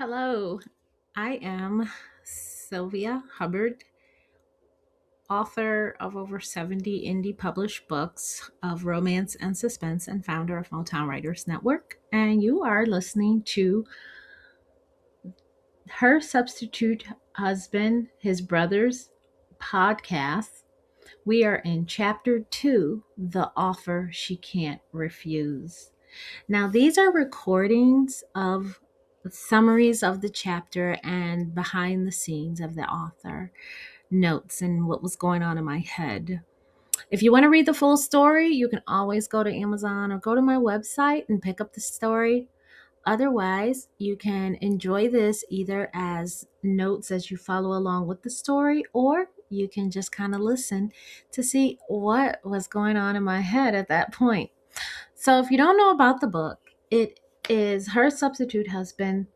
Hello, I am Sylvia Hubbard, author of over 70 indie published books of romance and suspense, and founder of Motown Writers Network. And you are listening to Her Substitute Husband, His Brother's podcast. We are in chapter 2, The Offer She Can't Refuse. Now, these are recordings of summaries of the chapter and behind the scenes of the author, notes, and what was going on in my head. If you want to read the full story, you can always go to Amazon or go to my website and pick up the story. Otherwise, you can enjoy this either as notes as you follow along with the story, or you can just kind of listen to see what was going on in my head at that point. So, if you don't know about the book, it is Her Substitute Husband,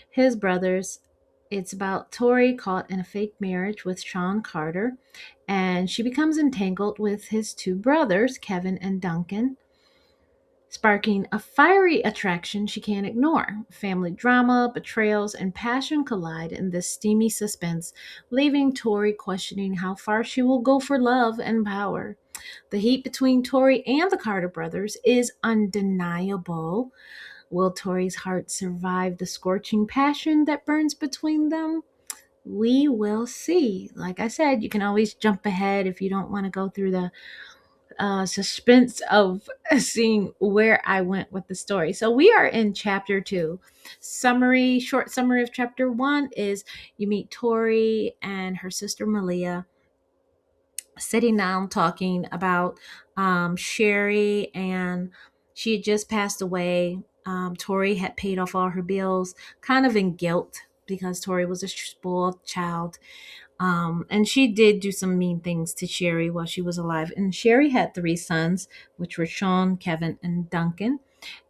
His Brothers. It's about Tori caught in a fake marriage with Shawn Carter, and she becomes entangled with his two brothers, Kevin and Duncan, sparking a fiery attraction she can't ignore. Family drama, betrayals, and passion collide in this steamy suspense, leaving Tori questioning how far she will go for love and power. The heat between Tori and the Carter brothers is undeniable. Will Tori's heart survive the scorching passion that burns between them? We will see. Like I said, you can always jump ahead if you don't want to go through the suspense of seeing where I went with the story. So we are in chapter 2. Short summary of chapter 1 is you meet Tori and her sister Malia sitting down talking about Sherry, and she had just passed away. Tori had paid off all her bills, kind of in guilt because Tori was a spoiled child. And she did do some mean things to Sherry while she was alive. And Sherry had three sons, which were Shawn, Kevin, and Duncan.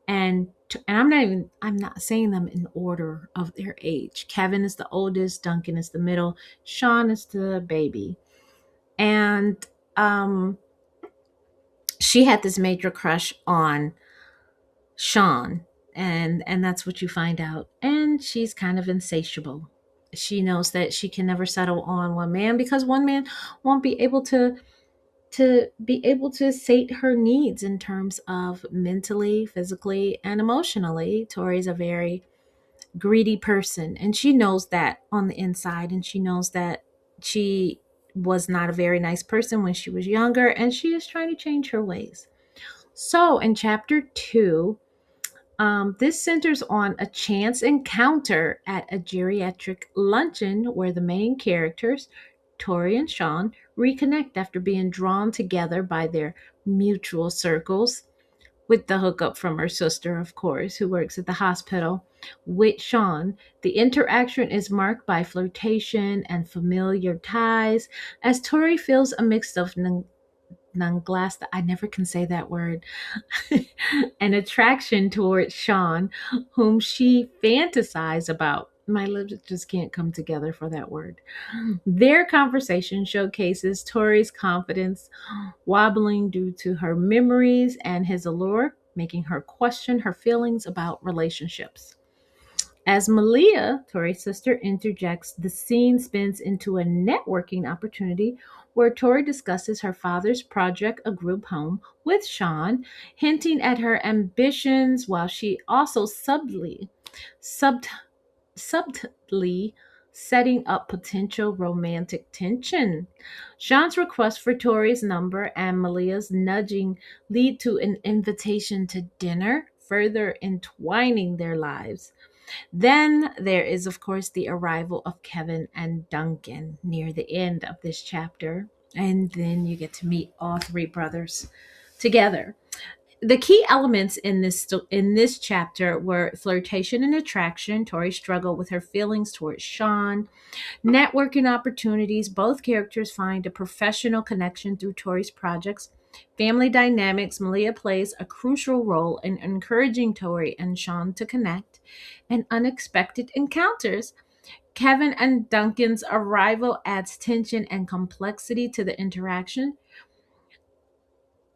And I'm not saying them in order of their age. Kevin is the oldest, Duncan is the middle, Shawn is the baby. And um, she had this major crush on Shawn, and that's what you find out. And she's kind of insatiable. She knows that she can never settle on one man because one man won't be able to sate her needs in terms of mentally, physically, and emotionally. Tori's a very greedy person, and she knows that on the inside, and she knows that she was not a very nice person when she was younger, and she is trying to change her ways. So in chapter 2, this centers on a chance encounter at a geriatric luncheon where the main characters, Tori and Shawn, reconnect after being drawn together by their mutual circles, with the hookup from her sister, of course, who works at the hospital with Shawn. The interaction is marked by flirtation and familiar ties as Tori feels a mix of nunglass, I never can say that word, an attraction towards Shawn, whom she fantasized about. My lips just can't come together for that word. Their conversation showcases Tori's confidence wobbling due to her memories and his allure, making her question her feelings about relationships. As Malia, Tori's sister, interjects, the scene spins into a networking opportunity where Tori discusses her father's project, a group home, with Shawn, hinting at her ambitions while she also sub, subtly setting up potential romantic tension. Shawn's request for Tori's number and Malia's nudging lead to an invitation to dinner, further entwining their lives. Then there is, of course, the arrival of Kevin and Duncan near the end of this chapter. And then you get to meet all three brothers together. The key elements in this chapter were flirtation and attraction. Tori struggled with her feelings towards Shawn. Networking opportunities. Both characters find a professional connection through Tori's projects. Family dynamics. Malia plays a crucial role in encouraging Tori and Shawn to connect. And unexpected encounters. Kevin and Duncan's arrival adds tension and complexity to the interaction.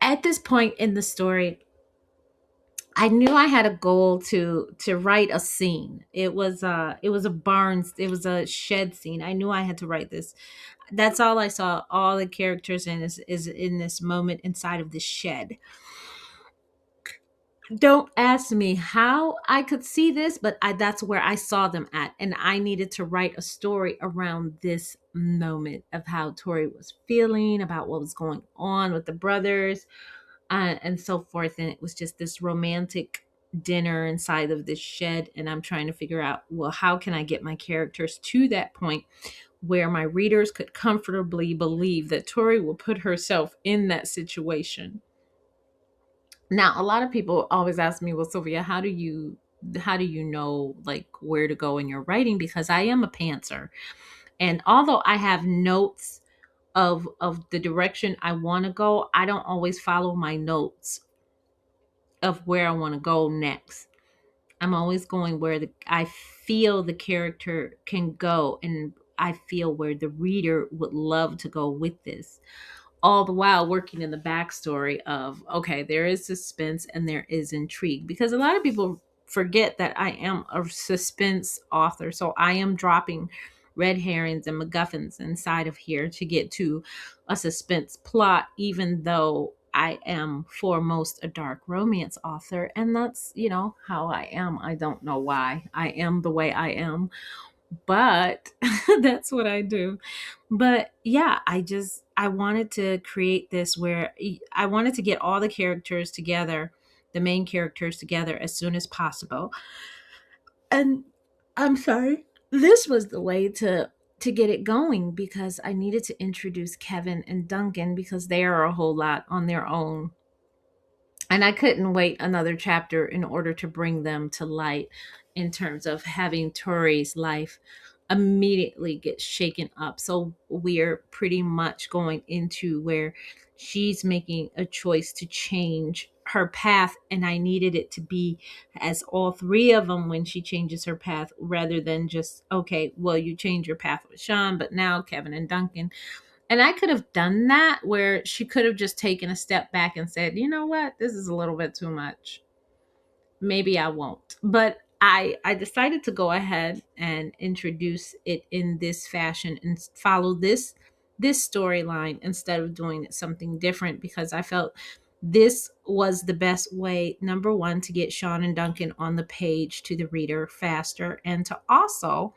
At this point in the story, I knew I had a goal to write a scene. It was a barns, it was a shed scene. I knew I had to write this. That's all I saw. All the characters in is in this moment inside of this shed. Don't ask me how I could see this, but that's where I saw them at. And I needed to write a story around this moment of how Tori was feeling, about what was going on with the brothers, and so forth. And it was just this romantic dinner inside of this shed. And I'm trying to figure out, well, how can I get my characters to that point where my readers could comfortably believe that Tori will put herself in that situation. Now, a lot of people always ask me, well, Sylvia, how do you know like where to go in your writing? Because I am a pantser. And although I have notes of the direction I want to go, I don't always follow my notes of where I want to go next. I'm always going where I feel the character can go, and I feel where the reader would love to go with this, all the while working in the backstory of, okay, there is suspense and there is intrigue, because a lot of people forget that I am a suspense author. So I am dropping red herrings and MacGuffins inside of here to get to a suspense plot, even though I am foremost a dark romance author. And that's, how I am. I don't know why I am the way I am, but that's what I do. But yeah, I wanted to create this where I wanted to get all the characters together, the main characters together as soon as possible. And I'm sorry, this was the way to get it going, because I needed to introduce Kevin and Duncan because they are a whole lot on their own, and I couldn't wait another chapter in order to bring them to light, in terms of having Tori's life immediately get shaken up. So we're pretty much going into where she's making a choice to change her path, and I needed it to be as all three of them when she changes her path, rather than just, okay, well, you change your path with Shawn, but now Kevin and Duncan. And I could have done that where she could have just taken a step back and said, you know what, this is a little bit too much. Maybe I won't. But I decided to go ahead and introduce it in this fashion and follow this storyline instead of doing it something different, because I felt this was the best way, number one, to get Shawn and Duncan on the page to the reader faster, and to also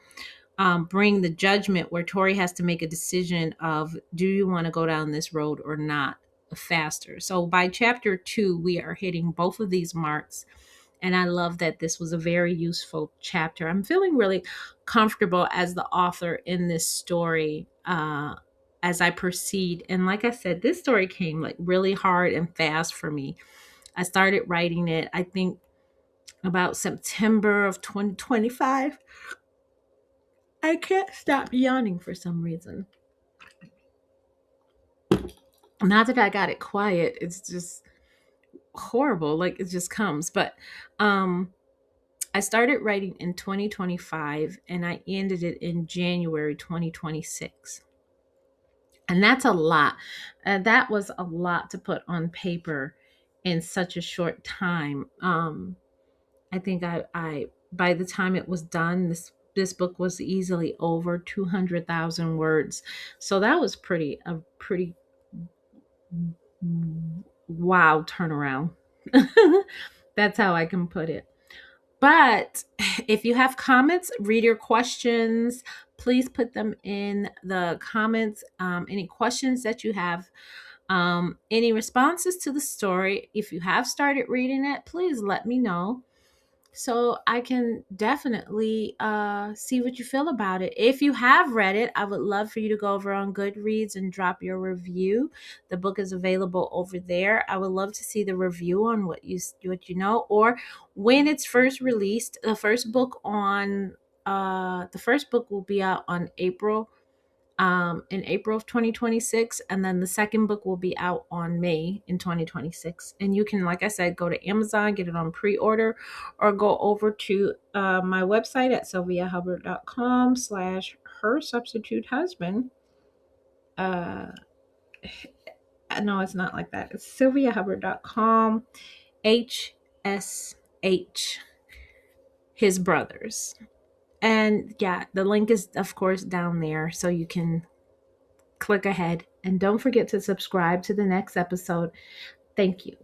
bring the judgment where Tori has to make a decision of, do you want to go down this road or not, faster. So by chapter 2, we are hitting both of these marks. And I love that this was a very useful chapter. I'm feeling really comfortable as the author in this story as I proceed. And like I said, this story came like really hard and fast for me. I started writing it, I think, about September of 2025. I can't stop yawning for some reason. Not that I got it quiet, it's just horrible. Like, it just comes. But I started writing in 2025 and I ended it in January 2026. And that's a lot. That was a lot to put on paper in such a short time. I think I by the time it was done, this book was easily over 200,000 words. So that was pretty wow turnaround. That's how I can put it. But if you have comments, reader questions, please put them in the comments. Any questions that you have, any responses to the story. If you have started reading it, please let me know, so I can definitely see what you feel about it. If you have read it, I would love for you to go over on Goodreads and drop your review. The book is available over there. I would love to see the review on what you know, or when it's first released. The first book will be out on April in April of 2026, and then the second book will be out on May in 2026. And you can, like I said, go to Amazon, get it on pre-order, or go over to my website at sylviahubbard.com/her substitute husband. No, it's not like that. It's sylviahubbard.com, HUBBARD, SH, his brothers. And yeah, the link is, of course, down there so you can click ahead. And don't forget to subscribe to the next episode. Thank you.